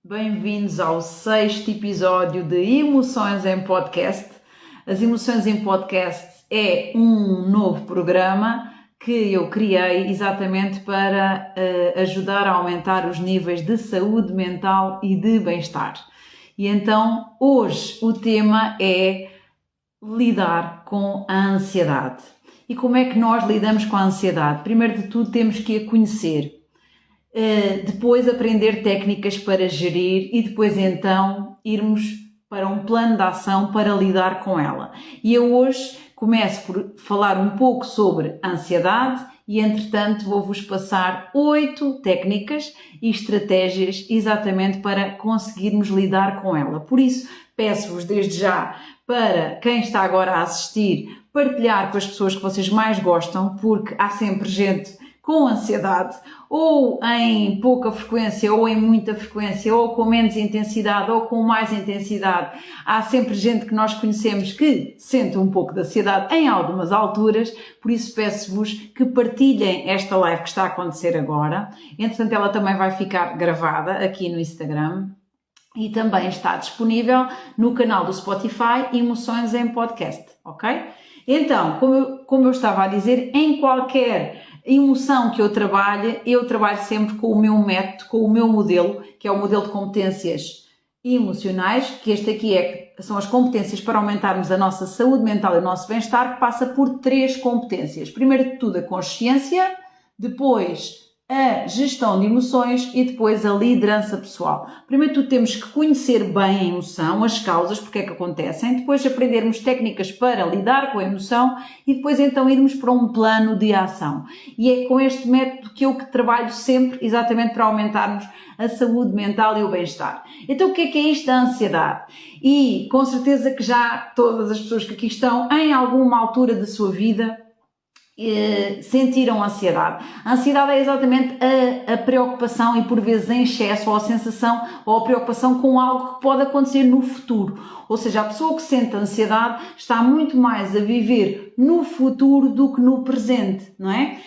Bem-vindos ao 6º episódio de Emoções em Podcast. As Emoções em Podcast é um novo programa que eu criei exatamente para ajudar a aumentar os níveis de saúde mental e de bem-estar. E então, hoje o tema é lidar com a ansiedade. E como é que nós lidamos com a ansiedade? Primeiro de tudo, temos que a conhecer. Depois aprender técnicas para gerir e depois então irmos para um plano de ação para lidar com ela. E eu hoje começo por falar um pouco sobre ansiedade e entretanto vou-vos passar 8 técnicas e estratégias exatamente para conseguirmos lidar com ela. Por isso peço-vos desde já, para quem está agora a assistir, partilhar com as pessoas que vocês mais gostam, porque há sempre gente com ansiedade, ou em pouca frequência, ou em muita frequência, ou com menos intensidade, ou com mais intensidade. Há sempre gente que nós conhecemos que sente um pouco de ansiedade em algumas alturas, por isso peço-vos que partilhem esta live que está a acontecer agora. Entretanto, ela também vai ficar gravada aqui no Instagram e também está disponível no canal do Spotify Emoções em Podcast, ok? Então, como eu estava a dizer, em qualquer emoção que eu trabalho sempre com o meu método, com o meu modelo, que é o modelo de competências emocionais, que este aqui são as competências para aumentarmos a nossa saúde mental e o nosso bem-estar, que passa por 3 competências. Primeiro de tudo, a consciência, depois a gestão de emoções e depois a liderança pessoal. Primeiro de tudo temos que conhecer bem a emoção, as causas, porque é que acontecem, depois aprendermos técnicas para lidar com a emoção e depois então irmos para um plano de ação. E é com este método que eu trabalho sempre exatamente para aumentarmos a saúde mental e o bem-estar. Então o que é isto da ansiedade? E com certeza que já todas as pessoas que aqui estão, em alguma altura da sua vida, sentiram ansiedade. A ansiedade é exatamente a preocupação e por vezes em excesso ou a sensação ou a preocupação com algo que pode acontecer no futuro. Ou seja, a pessoa que sente ansiedade está muito mais a viver no futuro do que no presente, não é?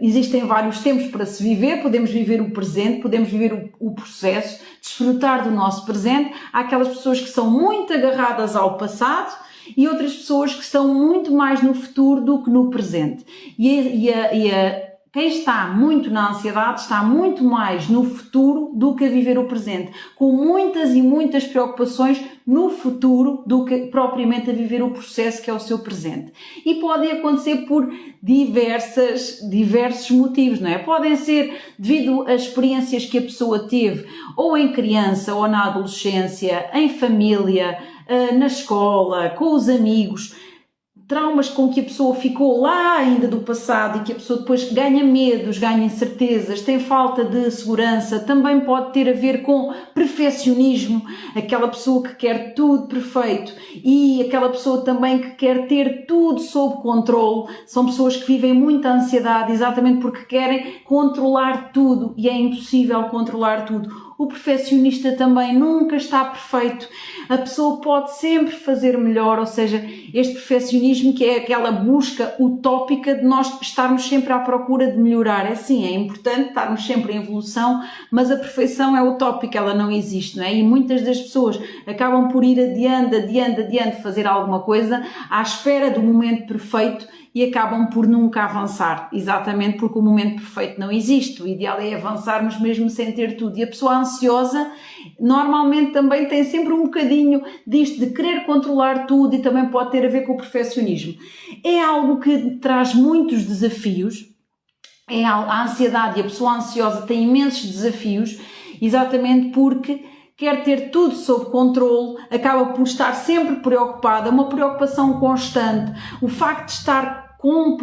Existem vários tempos para se viver, podemos viver o presente, podemos viver o processo, desfrutar do nosso presente. Há aquelas pessoas que são muito agarradas ao passado e outras pessoas que estão muito mais no futuro do que no presente. Quem está muito na ansiedade está muito mais no futuro do que a viver o presente, com muitas e muitas preocupações no futuro do que propriamente a viver o processo que é o seu presente. E podem acontecer por diversos motivos, não é? Podem ser devido às experiências que a pessoa teve, ou em criança, ou na adolescência, em família, na escola, com os amigos, traumas com que a pessoa ficou lá ainda do passado e que a pessoa depois ganha medos, ganha incertezas, tem falta de segurança, também pode ter a ver com perfeccionismo, aquela pessoa que quer tudo perfeito e aquela pessoa também que quer ter tudo sob controle. São pessoas que vivem muita ansiedade exatamente porque querem controlar tudo e é impossível controlar tudo. O perfeccionista também nunca está perfeito. A pessoa pode sempre fazer melhor, ou seja, este perfeccionismo que é aquela busca utópica de nós estarmos sempre à procura de melhorar. É sim, é importante estarmos sempre em evolução, mas a perfeição é utópica, ela não existe, não é? E muitas das pessoas acabam por ir adiante, fazer alguma coisa à espera do momento perfeito e acabam por nunca avançar, exatamente porque o momento perfeito não existe. O ideal é avançarmos mesmo sem ter tudo. E a pessoa ansiosa normalmente também tem sempre um bocadinho disto de querer controlar tudo e também pode ter a ver com o perfeccionismo. É algo que traz muitos desafios, a ansiedade e a pessoa ansiosa tem imensos desafios, exatamente porque quer ter tudo sob controle, acaba por estar sempre preocupada, uma preocupação constante. O facto de estar com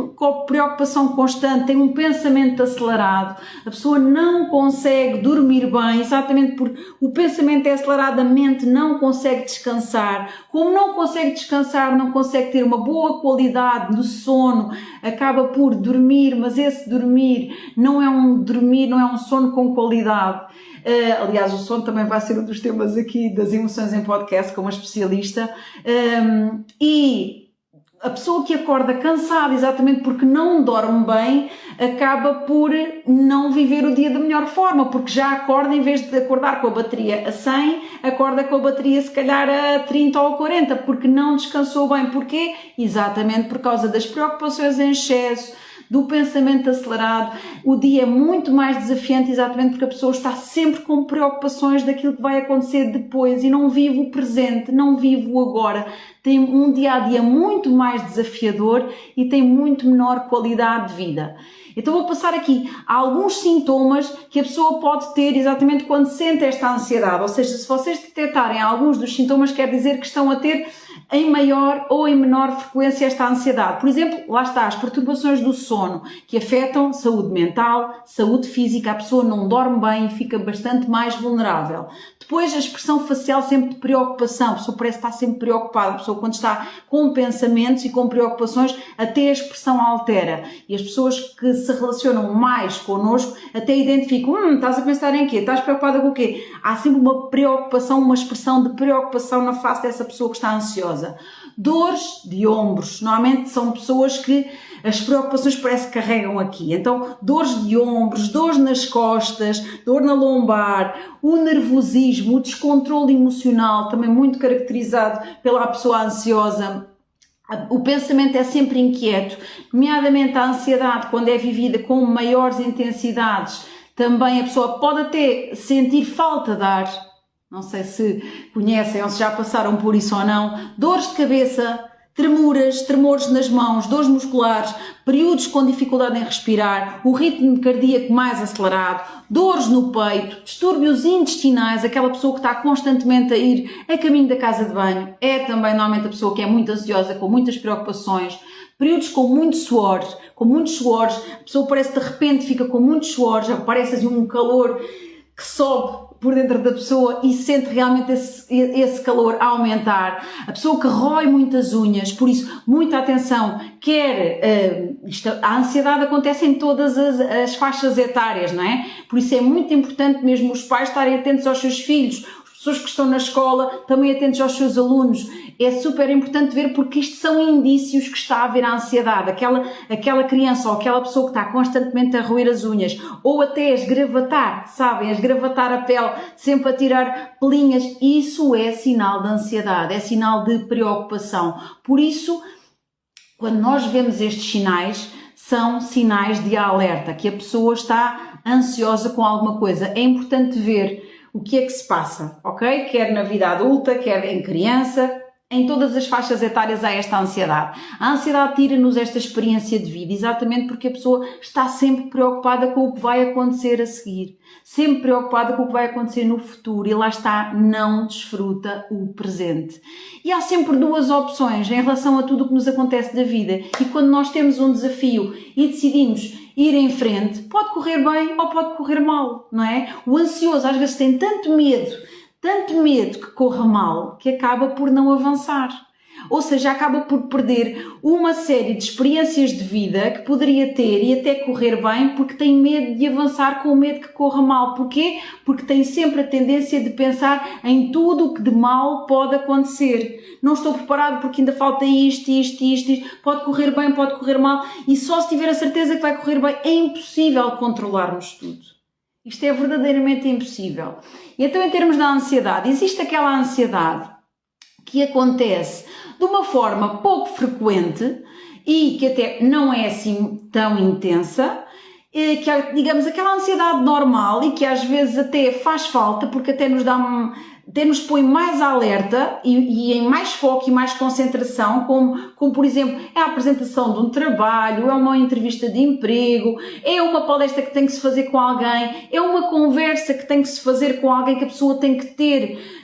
preocupação constante, tem um pensamento acelerado, a pessoa não consegue dormir bem, exatamente porque o pensamento é acelerado, a mente não consegue descansar. Como não consegue descansar, não consegue ter uma boa qualidade do sono, acaba por dormir, mas esse dormir não é um sono com qualidade. Aliás, o sono também vai ser um dos temas aqui das Emoções em Podcast, como especialista. E A pessoa que acorda cansada, exatamente porque não dorme bem, acaba por não viver o dia da melhor forma, porque já acorda, em vez de acordar com a bateria a 100, acorda com a bateria se calhar a 30 ou a 40, porque não descansou bem. Porquê? Exatamente por causa das preocupações em excesso, do pensamento acelerado. O dia é muito mais desafiante exatamente porque a pessoa está sempre com preocupações daquilo que vai acontecer depois e não vive o presente, não vive o agora. Tem um dia-a-dia muito mais desafiador e tem muito menor qualidade de vida. Então vou passar aqui alguns sintomas que a pessoa pode ter exatamente quando sente esta ansiedade. Ou seja, se vocês detectarem alguns dos sintomas, quer dizer que estão a ter em maior ou em menor frequência esta ansiedade. Por exemplo, lá está, as perturbações do sono, que afetam saúde mental, saúde física, a pessoa não dorme bem e fica bastante mais vulnerável. Depois, a expressão facial sempre de preocupação, a pessoa parece estar sempre preocupada, a pessoa quando está com pensamentos e com preocupações, até a expressão altera. E as pessoas que se relacionam mais connosco até identificam, estás a pensar em quê? Estás preocupada com o quê? Há sempre uma preocupação, uma expressão de preocupação na face dessa pessoa que está ansiosa. Dores de ombros, normalmente são pessoas que as preocupações parece que carregam aqui, então dores de ombros, dores nas costas, dor na lombar, o nervosismo, o descontrole emocional, também muito caracterizado pela pessoa ansiosa. O pensamento é sempre inquieto, nomeadamente a ansiedade, quando é vivida com maiores intensidades, também a pessoa pode até sentir falta de ar. Não sei se conhecem ou se já passaram por isso ou não. Dores de cabeça, tremores nas mãos, dores musculares, períodos com dificuldade em respirar, o ritmo cardíaco mais acelerado, dores no peito, distúrbios intestinais, aquela pessoa que está constantemente a ir a caminho da casa de banho, é também normalmente a pessoa que é muito ansiosa, com muitas preocupações, períodos com muitos suores, a pessoa parece de repente fica com muitos suores, aparece assim um calor que sobe por dentro da pessoa e sente realmente esse calor a aumentar. A pessoa que rói muitas unhas, por isso, muita atenção, a ansiedade acontece em todas as faixas etárias, não é? Por isso é muito importante mesmo os pais estarem atentos aos seus filhos, as pessoas que estão na escola também atentos aos seus alunos. É super importante ver porque isto são indícios que está a haver a ansiedade. Aquela criança ou aquela pessoa que está constantemente a roer as unhas ou até a esgravatar, sabem? A esgravatar a pele, sempre a tirar pelinhas. Isso é sinal de ansiedade, é sinal de preocupação. Por isso, quando nós vemos estes sinais, são sinais de alerta, que a pessoa está ansiosa com alguma coisa. É importante ver o que é que se passa, ok? Quer na vida adulta, quer em criança, em todas as faixas etárias há esta ansiedade. A ansiedade tira-nos esta experiência de vida, exatamente porque a pessoa está sempre preocupada com o que vai acontecer a seguir, sempre preocupada com o que vai acontecer no futuro e lá está, não desfruta o presente. E há sempre duas opções em relação a tudo o que nos acontece da vida e quando nós temos um desafio e decidimos ir em frente, pode correr bem ou pode correr mal, não é? O ansioso às vezes tem tanto medo que corra mal, que acaba por não avançar. Ou seja, acaba por perder uma série de experiências de vida que poderia ter e até correr bem porque tem medo de avançar com o medo que corra mal. Porquê? Porque tem sempre a tendência de pensar em tudo o que de mal pode acontecer. Não estou preparado porque ainda falta isto, pode correr bem, pode correr mal e só se tiver a certeza que vai correr bem é impossível controlarmos tudo. Isto é verdadeiramente impossível. E então, em termos da ansiedade, existe aquela ansiedade que acontece de uma forma pouco frequente e que até não é assim tão intensa, que é, digamos, aquela ansiedade normal e que às vezes até faz falta porque até nos põe mais alerta e em mais foco e mais concentração, como por exemplo é a apresentação de um trabalho, é uma entrevista de emprego, é uma palestra que tem que se fazer com alguém, é uma conversa que tem que se fazer com alguém que a pessoa tem que ter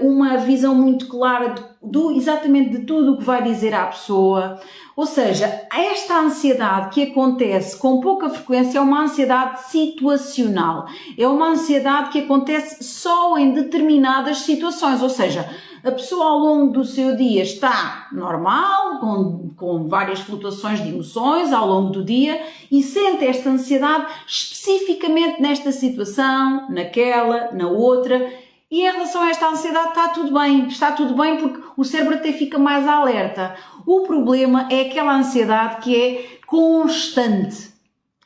uma visão muito clara exatamente de tudo o que vai dizer à pessoa. Ou seja, esta ansiedade que acontece com pouca frequência é uma ansiedade situacional. É uma ansiedade que acontece só em determinadas situações. Ou seja, a pessoa ao longo do seu dia está normal, com várias flutuações de emoções ao longo do dia e sente esta ansiedade especificamente nesta situação, naquela, na outra. E em relação a esta ansiedade está tudo bem porque o cérebro até fica mais alerta. O problema é aquela ansiedade que é constante.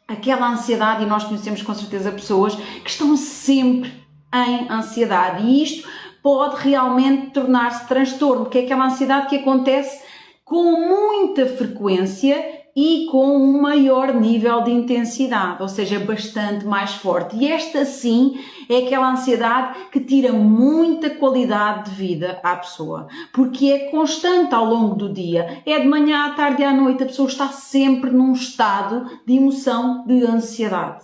Aquela ansiedade, e nós conhecemos com certeza pessoas que estão sempre em ansiedade e isto pode realmente tornar-se transtorno, porque é aquela ansiedade que acontece com muita frequência e com um maior nível de intensidade, ou seja, bastante mais forte. E esta sim é aquela ansiedade que tira muita qualidade de vida à pessoa, porque é constante ao longo do dia, é de manhã à tarde e à noite, a pessoa está sempre num estado de emoção de ansiedade.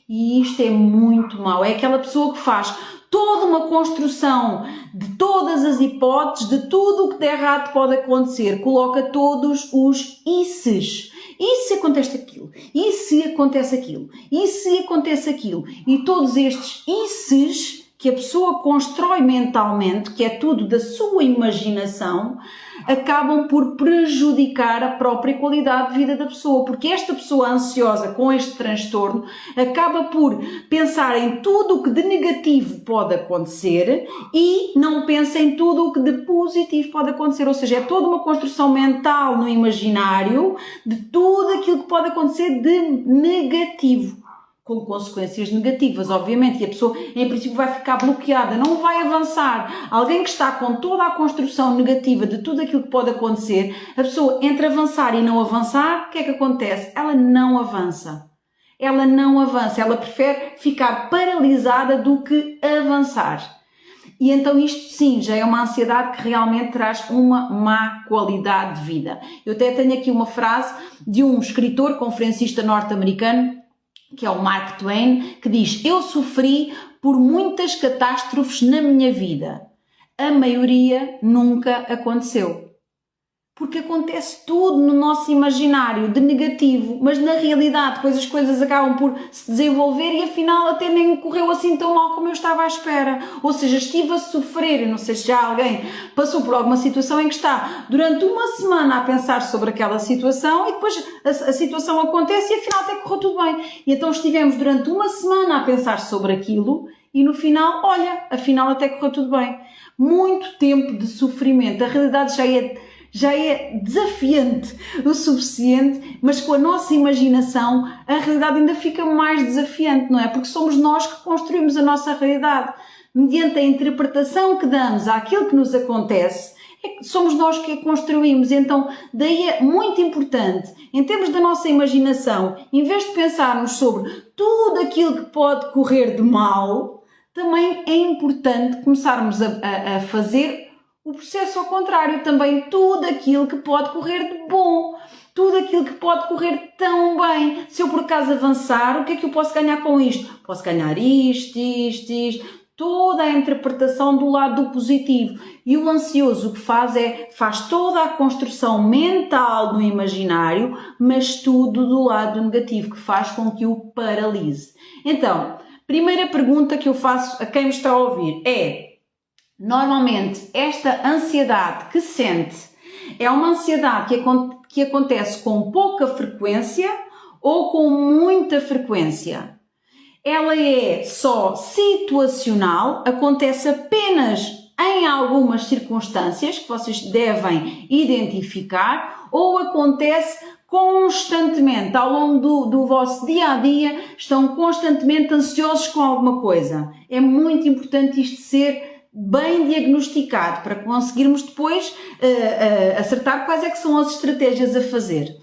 E isto é muito mau, é aquela pessoa que faz toda uma construção de todas as hipóteses, de tudo o que de errado pode acontecer, coloca todos os isses. E se acontece aquilo? E se acontece aquilo? E se acontece aquilo? E todos estes isses que a pessoa constrói mentalmente, que é tudo da sua imaginação, acabam por prejudicar a própria qualidade de vida da pessoa, porque esta pessoa ansiosa com este transtorno acaba por pensar em tudo o que de negativo pode acontecer e não pensa em tudo o que de positivo pode acontecer, ou seja, é toda uma construção mental no imaginário de tudo aquilo que pode acontecer de negativo, com consequências negativas, obviamente, e a pessoa em princípio vai ficar bloqueada, não vai avançar. Alguém que está com toda a construção negativa de tudo aquilo que pode acontecer, a pessoa entre avançar e não avançar, o que é que acontece? Ela não avança. Ela prefere ficar paralisada do que avançar. E então isto sim, já é uma ansiedade que realmente traz uma má qualidade de vida. Eu até tenho aqui uma frase de um escritor, conferencista norte-americano, que é o Mark Twain, que diz: eu sofri por muitas catástrofes na minha vida. A maioria nunca aconteceu. Porque acontece tudo no nosso imaginário de negativo, mas na realidade depois as coisas acabam por se desenvolver e afinal até nem correu assim tão mal como eu estava à espera. Ou seja, estive a sofrer, eu não sei se já alguém passou por alguma situação em que está durante uma semana a pensar sobre aquela situação e depois a situação acontece e afinal até correu tudo bem. E então estivemos durante uma semana a pensar sobre aquilo e no final, olha, afinal até correu tudo bem. Muito tempo de sofrimento, a realidade já é desafiante o suficiente, mas com a nossa imaginação a realidade ainda fica mais desafiante, não é? Porque somos nós que construímos a nossa realidade. Mediante a interpretação que damos àquilo que nos acontece, somos nós que a construímos. Então, daí é muito importante, em termos da nossa imaginação, em vez de pensarmos sobre tudo aquilo que pode correr de mal, também é importante começarmos a fazer o processo ao contrário, também tudo aquilo que pode correr de bom, tudo aquilo que pode correr tão bem. Se eu por acaso avançar, o que é que eu posso ganhar com isto? Posso ganhar isto, toda a interpretação do lado do positivo. E o ansioso o que faz toda a construção mental no imaginário, mas tudo do lado negativo, que faz com que o paralise. Então, primeira pergunta que eu faço a quem me está a ouvir é: normalmente, esta ansiedade que sente é uma ansiedade que acontece com pouca frequência ou com muita frequência? Ela é só situacional, acontece apenas em algumas circunstâncias que vocês devem identificar, ou acontece constantemente, ao longo do vosso dia-a-dia, estão constantemente ansiosos com alguma coisa? É muito importante isto ser bem diagnosticado para conseguirmos depois acertar quais é que são as estratégias a fazer.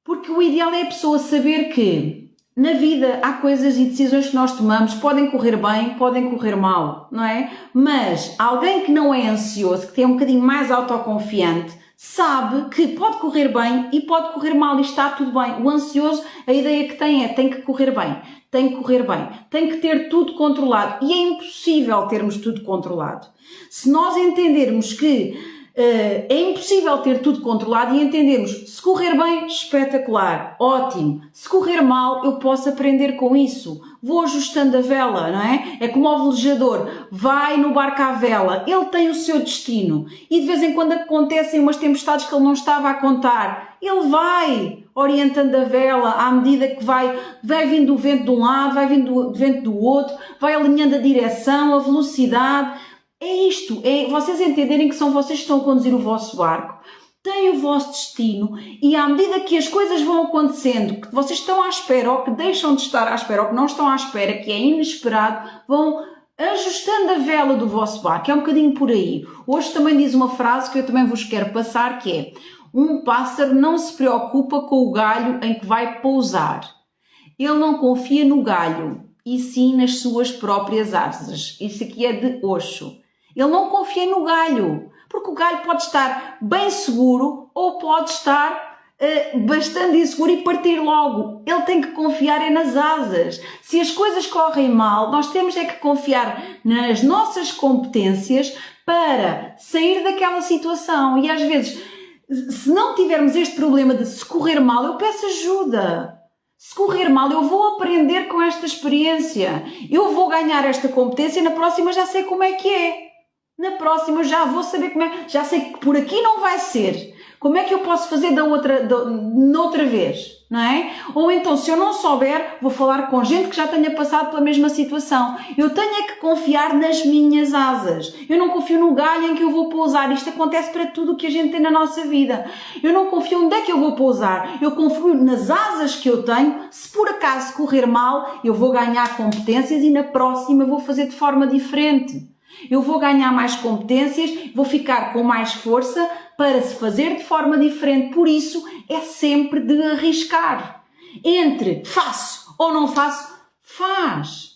Porque o ideal é a pessoa saber que na vida há coisas e decisões que nós tomamos, podem correr bem, podem correr mal, não é? Mas alguém que não é ansioso, que tem um bocadinho mais autoconfiante, sabe que pode correr bem e pode correr mal e está tudo bem. O ansioso, a ideia que tem que correr bem, tem que correr bem, tem que ter tudo controlado e é impossível termos tudo controlado. Se nós entendermos que é impossível ter tudo controlado e entendermos, se correr bem, espetacular, ótimo. Se correr mal, eu posso aprender com isso. Vou ajustando a vela, não é? É como o velejador, vai no barco à vela, ele tem o seu destino. E de vez em quando acontecem umas tempestades que ele não estava a contar. Ele vai, orientando a vela à medida que vai vindo o vento de um lado, vai vindo o vento do outro, vai alinhando a direção, a velocidade. É isto, é vocês entenderem que são vocês que estão a conduzir o vosso barco, têm o vosso destino e à medida que as coisas vão acontecendo, que vocês estão à espera ou que deixam de estar à espera ou que não estão à espera, que é inesperado, vão ajustando a vela do vosso barco. É um bocadinho por aí. Hoje também diz uma frase que eu também vos quero passar, que é: um pássaro não se preocupa com o galho em que vai pousar. Ele não confia no galho, e sim nas suas próprias asas. Isso aqui é de Osho. Ele não confia no galho, porque o galho pode estar bem seguro ou pode estar bastante inseguro e partir logo. Ele tem que confiar é nas asas. Se as coisas correm mal, nós temos é que confiar nas nossas competências para sair daquela situação. E às vezes, se não tivermos este problema de se correr mal, eu peço ajuda. Se correr mal, eu vou aprender com esta experiência. Eu vou ganhar esta competência e na próxima já sei como é que é. Na próxima já vou saber como é. Já sei que por aqui não vai ser. Como é que eu posso fazer noutra vez? Não é? Ou então, se eu não souber, vou falar com gente que já tenha passado pela mesma situação. Eu tenho é que confiar nas minhas asas. Eu não confio no galho em que eu vou pousar. Isto acontece para tudo o que a gente tem na nossa vida. Eu não confio onde é que eu vou pousar. Eu confio nas asas que eu tenho. Se por acaso correr mal, eu vou ganhar competências e na próxima vou fazer de forma diferente. Eu vou ganhar mais competências, vou ficar com mais força para se fazer de forma diferente. Por isso, é sempre de arriscar. Entre faço ou não faço, faz.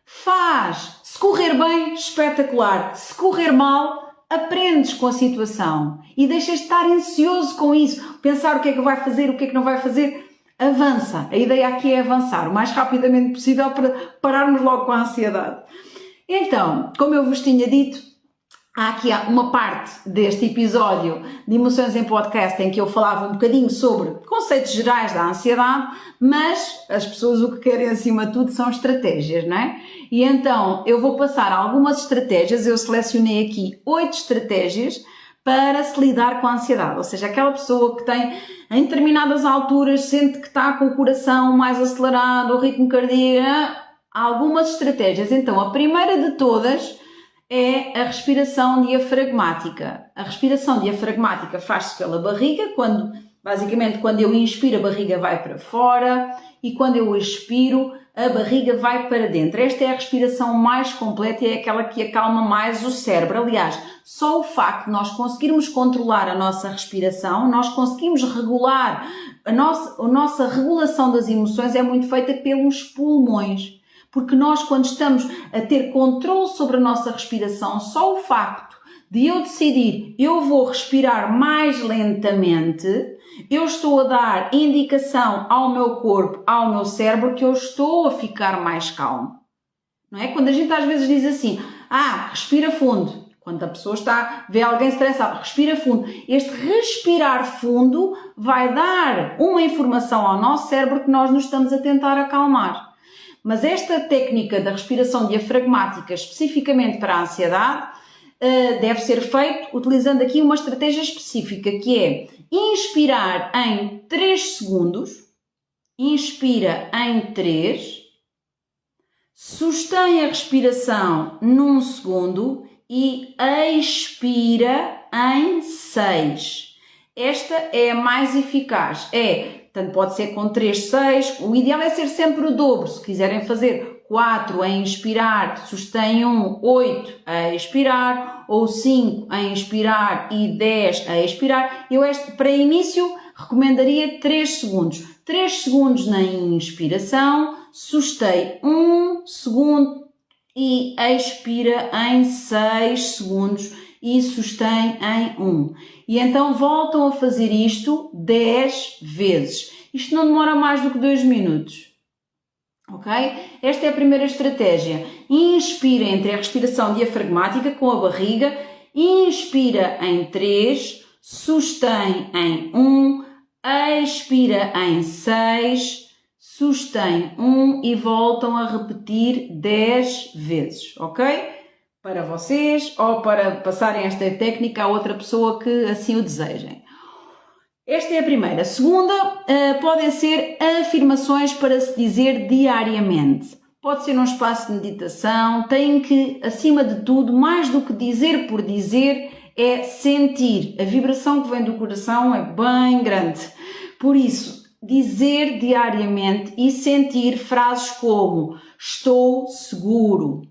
Faz. Se correr bem, espetacular. Se correr mal, aprendes com a situação. E deixas de estar ansioso com isso. Pensar o que é que vai fazer, o que é que não vai fazer. Avança. A ideia aqui é avançar o mais rapidamente possível para pararmos logo com a ansiedade. Então, como eu vos tinha dito, há aqui uma parte deste episódio de Emoções em Podcast em que eu falava um bocadinho sobre conceitos gerais da ansiedade, mas as pessoas o que querem acima de tudo são estratégias, não é? E então eu vou passar algumas estratégias, eu selecionei aqui 8 estratégias para se lidar com a ansiedade, ou seja, aquela pessoa que tem em determinadas alturas sente que está com o coração mais acelerado, o ritmo cardíaco. Há algumas estratégias. Então, a primeira de todas é a respiração diafragmática. A respiração diafragmática faz-se pela barriga, basicamente quando eu inspiro a barriga vai para fora e quando eu expiro a barriga vai para dentro. Esta é a respiração mais completa e é aquela que acalma mais o cérebro. Aliás, só o facto de nós conseguirmos controlar a nossa respiração, nós conseguimos regular, a nossa regulação das emoções é muito feita pelos pulmões. Porque nós, quando estamos a ter controle sobre a nossa respiração, só o facto de eu decidir, eu vou respirar mais lentamente, eu estou a dar indicação ao meu corpo, ao meu cérebro, que eu estou a ficar mais calmo. Não é? Quando a gente às vezes diz assim, respira fundo. Quando a pessoa vê alguém estressado, respira fundo. Este respirar fundo vai dar uma informação ao nosso cérebro que nós nos estamos a tentar acalmar. Mas esta técnica da respiração diafragmática, especificamente para a ansiedade, deve ser feito utilizando aqui uma estratégia específica, que é inspirar em 3 segundos, inspira em 3, sustém a respiração num segundo e expira em 6. Esta é a mais eficaz. Portanto, pode ser com 3, 6. O ideal é ser sempre o dobro. Se quiserem fazer 4 a inspirar, sustém 1, 8 a expirar, ou 5 a inspirar e 10 a expirar. Eu para início recomendaria 3 segundos. 3 segundos na inspiração, sustém 1 segundo e expira em 6 segundos e sustém em 1. E então voltam a fazer isto 10 vezes. Isto não demora mais do que 2 minutos. Ok? Esta é a primeira estratégia. Inspira entre a respiração diafragmática com a barriga, inspira em 3, sustém em 1, expira em 6, sustém 1 e voltam a repetir 10 vezes. Ok? Para vocês ou para passarem esta técnica a outra pessoa que assim o desejem. Esta é a primeira. A segunda, podem ser afirmações para se dizer diariamente. Pode ser num espaço de meditação, tem que, acima de tudo, mais do que dizer por dizer, é sentir. A vibração que vem do coração é bem grande. Por isso, dizer diariamente e sentir frases como estou seguro,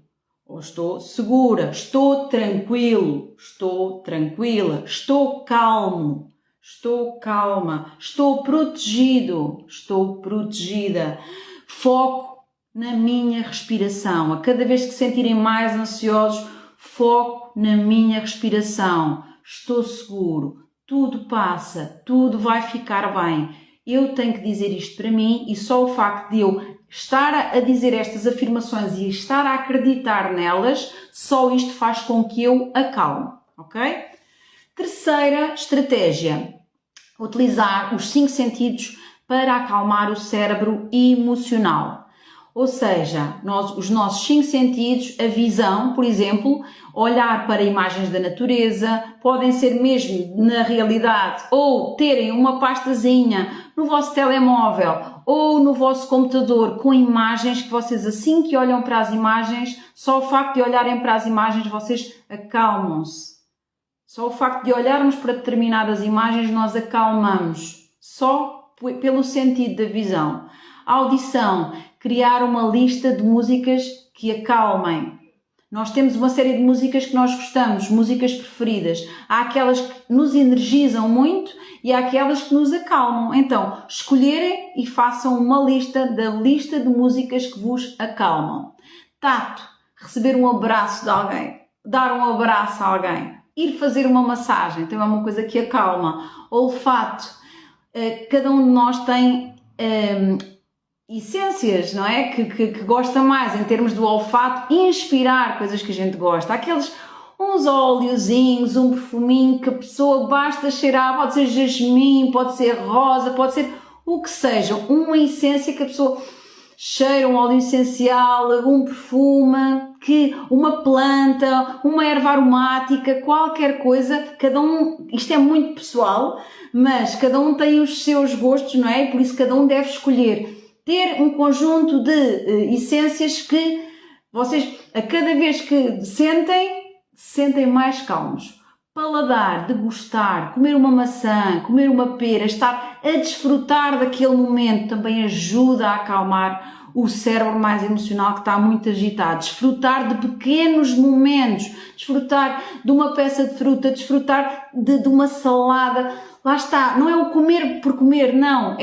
ou estou segura, estou tranquilo, estou tranquila, estou calmo, estou calma, estou protegido, estou protegida. Foco na minha respiração. A cada vez que se sentirem mais ansiosos, foco na minha respiração. Estou seguro, tudo passa, tudo vai ficar bem. Eu tenho que dizer isto para mim e só o facto de eu estar a dizer estas afirmações e estar a acreditar nelas, só isto faz com que eu acalme, ok? Terceira estratégia, utilizar os 5 sentidos para acalmar o cérebro emocional. Ou seja, os nossos 5 sentidos, a visão, por exemplo, olhar para imagens da natureza, podem ser mesmo na realidade ou terem uma pastazinha no vosso telemóvel ou no vosso computador com imagens que vocês, assim que olham para as imagens, só o facto de olharem para as imagens vocês acalmam-se. Só o facto de olharmos para determinadas imagens nós acalmamos, só pelo sentido da visão. A audição, criar uma lista de músicas que acalmem. Nós temos uma série de músicas que nós gostamos, músicas preferidas. Há aquelas que nos energizam muito e há aquelas que nos acalmam. Então, escolherem e façam uma lista da lista de músicas que vos acalmam. Tato, receber um abraço de alguém, dar um abraço a alguém, ir fazer uma massagem, também é uma coisa que acalma. Olfato, cada um de nós tem essências, não é? Que gosta mais em termos do olfato, inspirar coisas que a gente gosta. Aqueles, uns óleozinhos, um perfuminho que a pessoa basta cheirar, pode ser jasmim, pode ser rosa, pode ser o que seja, uma essência que a pessoa cheira, um óleo essencial, um perfume, uma planta, uma erva aromática, qualquer coisa, cada um, isto é muito pessoal, mas cada um tem os seus gostos, não é? E por isso cada um deve escolher ter um conjunto de essências que vocês, a cada vez que sentem mais calmos. Paladar, degustar, comer uma maçã, comer uma pera, estar a desfrutar daquele momento também ajuda a acalmar o cérebro mais emocional que está muito agitado. Desfrutar de pequenos momentos, desfrutar de uma peça de fruta, desfrutar de uma salada. Lá está, não é o comer por comer, não,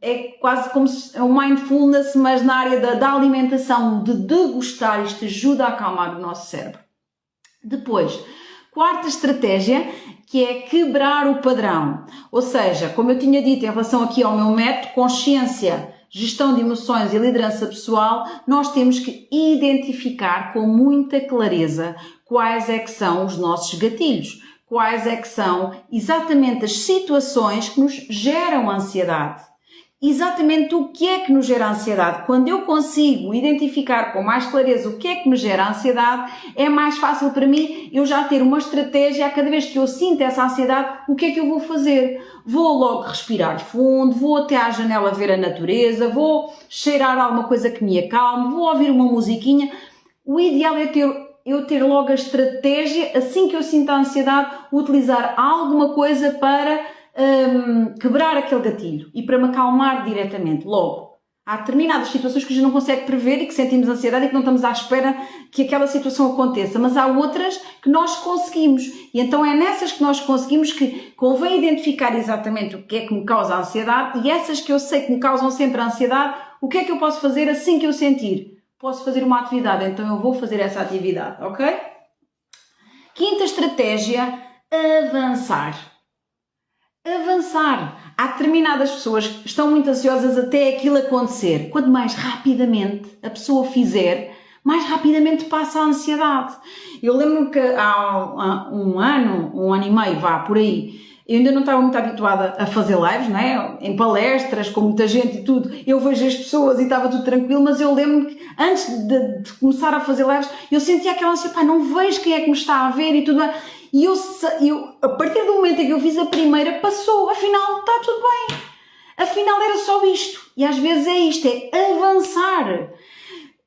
é quase como se é um mindfulness, mas na área da alimentação, de degustar. Isto ajuda a acalmar o nosso cérebro. Depois, quarta estratégia, que é quebrar o padrão. Ou seja, como eu tinha dito em relação aqui ao meu método, consciência, gestão de emoções e liderança pessoal, nós temos que identificar com muita clareza quais é que são os nossos gatilhos, quais é que são exatamente as situações que nos geram ansiedade. Exatamente o que é que nos gera ansiedade. Quando eu consigo identificar com mais clareza o que é que me gera ansiedade, é mais fácil para mim eu já ter uma estratégia. A cada vez que eu sinto essa ansiedade, o que é que eu vou fazer? Vou logo respirar fundo, vou até à janela ver a natureza, vou cheirar alguma coisa que me acalme, vou ouvir uma musiquinha. O ideal é eu ter logo a estratégia, assim que eu sinto a ansiedade, utilizar alguma coisa para quebrar aquele gatilho e para me acalmar diretamente, logo. Há determinadas situações que a gente não consegue prever e que sentimos ansiedade e que não estamos à espera que aquela situação aconteça, mas há outras que nós conseguimos e então é nessas que nós conseguimos que convém identificar exatamente o que é que me causa ansiedade e essas que eu sei que me causam sempre ansiedade, o que é que eu posso fazer assim que eu sentir? Posso fazer uma atividade, então eu vou fazer essa atividade, ok? Quinta estratégia, avançar. Avançar. Há determinadas pessoas que estão muito ansiosas até aquilo acontecer. Quanto mais rapidamente a pessoa fizer, mais rapidamente passa a ansiedade. Eu lembro que há um ano e meio, vá por aí, Eu ainda não estava muito habituada a fazer lives, não é? Em palestras, com muita gente e tudo. Eu vejo as pessoas e estava tudo tranquilo, mas eu lembro-me que antes de começar a fazer lives, eu sentia aquela ansiedade, pá, não vejo quem é que me está a ver e tudo. E eu, a partir do momento em que eu fiz a primeira, passou. Afinal, está tudo bem. Afinal, era só isto. E às vezes é isto, é avançar.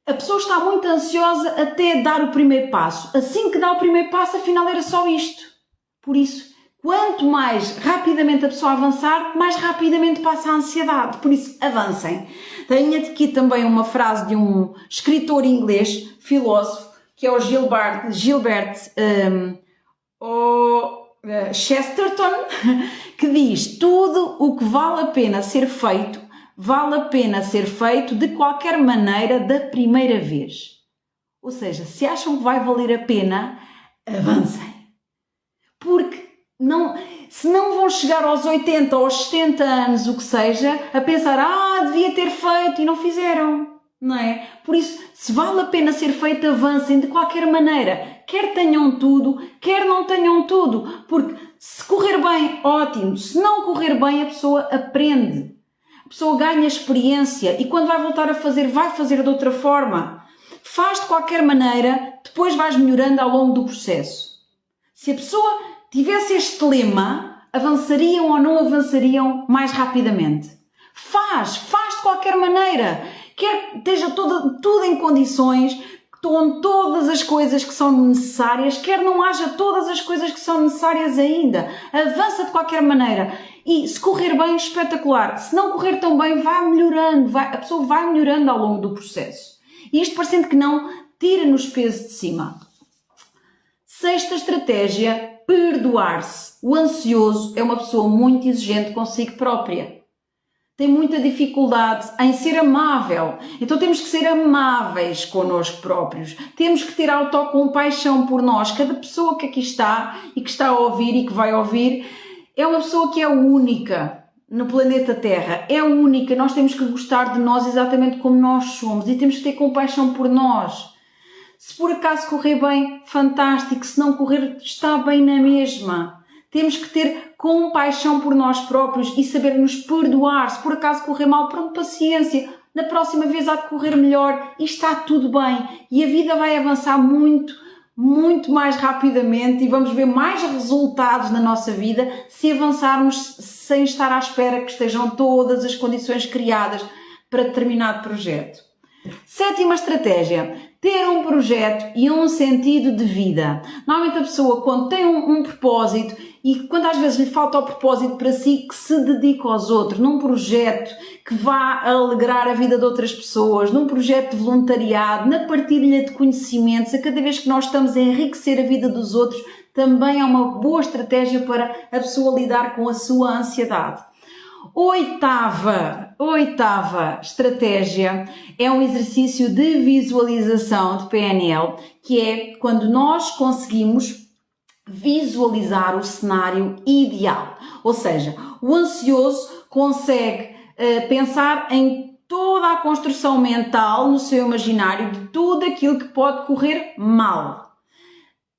A pessoa está muito ansiosa até dar o primeiro passo. Assim que dá o primeiro passo, afinal, era só isto. Por isso, quanto mais rapidamente a pessoa avançar, mais rapidamente passa a ansiedade. Por isso, avancem. Tenho aqui também uma frase de um escritor inglês, filósofo, que é o Gilbert Chesterton, que diz: tudo o que vale a pena ser feito de qualquer maneira da primeira vez. Ou seja, se acham que vai valer a pena, avancem. Porque se não vão chegar aos 80 ou aos 70 anos, o que seja, a pensar, devia ter feito e não fizeram, não é? Por isso, se vale a pena ser feito, avancem de qualquer maneira. Quer tenham tudo, quer não tenham tudo. Porque se correr bem, ótimo. Se não correr bem, a pessoa aprende. A pessoa ganha experiência e quando vai voltar a fazer, vai fazer de outra forma. Faz de qualquer maneira, depois vais melhorando ao longo do processo. Se a pessoa tivesse este lema, avançariam ou não avançariam mais rapidamente. Faz de qualquer maneira. Quer esteja tudo em condições, com todas as coisas que são necessárias, quer não haja todas as coisas que são necessárias ainda. Avança de qualquer maneira. E se correr bem, espetacular. Se não correr tão bem, vai melhorando. A pessoa vai melhorando ao longo do processo. E isto, parecendo que não, tira-nos peso de cima. Sexta estratégia, perdoar-se. O ansioso é uma pessoa muito exigente consigo própria. Tem muita dificuldade em ser amável. Então temos que ser amáveis connosco próprios. Temos que ter autocompaixão por nós. Cada pessoa que aqui está e que está a ouvir e que vai ouvir é uma pessoa que é única no planeta Terra. É única. Nós temos que gostar de nós exatamente como nós somos e temos que ter compaixão por nós. Se por acaso correr bem, fantástico. Se não correr, está bem na mesma. Temos que ter compaixão por nós próprios e saber nos perdoar. Se por acaso correr mal, pronto, paciência. Na próxima vez há de correr melhor e está tudo bem. E a vida vai avançar muito, muito mais rapidamente e vamos ver mais resultados na nossa vida se avançarmos sem estar à espera que estejam todas as condições criadas para determinado projeto. Sétima estratégia, ter um projeto e um sentido de vida. Normalmente a pessoa, quando tem um propósito e quando às vezes lhe falta o propósito para si, que se dedica aos outros, num projeto que vá alegrar a vida de outras pessoas, num projeto de voluntariado, na partilha de conhecimentos, a cada vez que nós estamos a enriquecer a vida dos outros, também é uma boa estratégia para a pessoa lidar com a sua ansiedade. Oitava estratégia é um exercício de visualização de PNL, que é quando nós conseguimos visualizar o cenário ideal. Ou seja, o ansioso consegue pensar em toda a construção mental no seu imaginário de tudo aquilo que pode correr mal.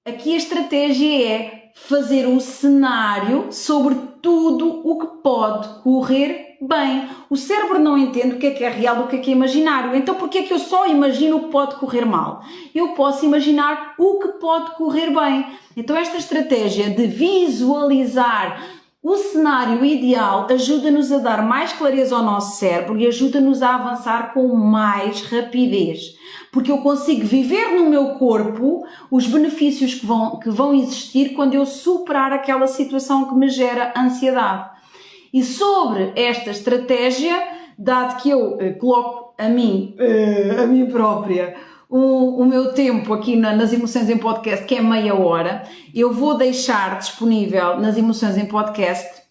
Aqui a estratégia é fazer um cenário sobre tudo o que pode correr bem. O cérebro não entende o que é real do que é imaginário. Então, por que é que eu só imagino o que pode correr mal? Eu posso imaginar o que pode correr bem. Então, esta estratégia de visualizar o cenário ideal ajuda-nos a dar mais clareza ao nosso cérebro e ajuda-nos a avançar com mais rapidez. Porque eu consigo viver no meu corpo os benefícios que vão existir quando eu superar aquela situação que me gera ansiedade. E sobre esta estratégia, dado que eu coloco a mim própria o meu tempo aqui nas Emoções em Podcast, que é meia hora, eu vou deixar disponível nas Emoções em Podcast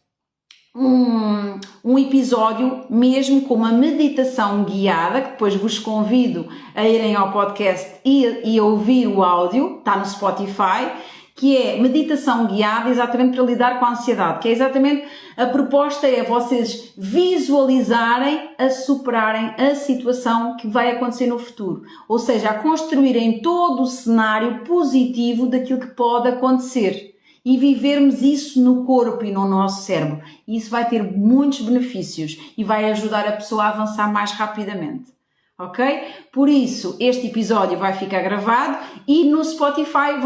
um episódio mesmo com uma meditação guiada, que depois vos convido a irem ao podcast e a ouvir o áudio, está no Spotify, que é meditação guiada exatamente para lidar com a ansiedade, que é exatamente a proposta é vocês visualizarem a superarem a situação que vai acontecer no futuro, ou seja, a construírem todo o cenário positivo daquilo que pode acontecer. e vivermos isso no corpo e no nosso cérebro. E isso vai ter muitos benefícios e vai ajudar a pessoa a avançar mais rapidamente. Ok? Por isso, este episódio vai ficar gravado e no Spotify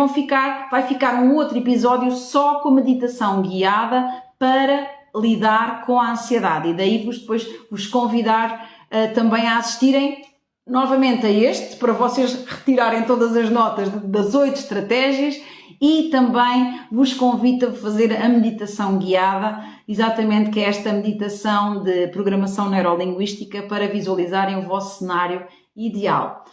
vai ficar um outro episódio só com meditação guiada para lidar com a ansiedade. E daí depois vos convidar também a assistirem novamente a este, para vocês retirarem todas as notas das 8 estratégias, e também vos convido a fazer a meditação guiada, exatamente, que é esta meditação de programação neurolinguística para visualizarem o vosso cenário ideal.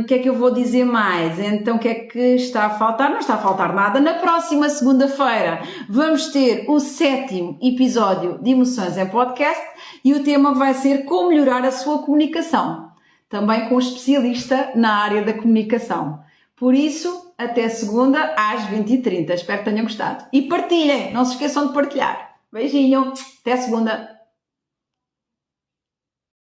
O que é que eu vou dizer mais? Então, o que é que está a faltar? Não está a faltar nada. Na próxima segunda-feira vamos ter o 7º episódio de Emoções em Podcast e o tema vai ser como melhorar a sua comunicação, também com um especialista na área da comunicação. Por isso, até segunda às 20h30. Espero que tenham gostado. E partilhem, não se esqueçam de partilhar. Beijinho, até segunda.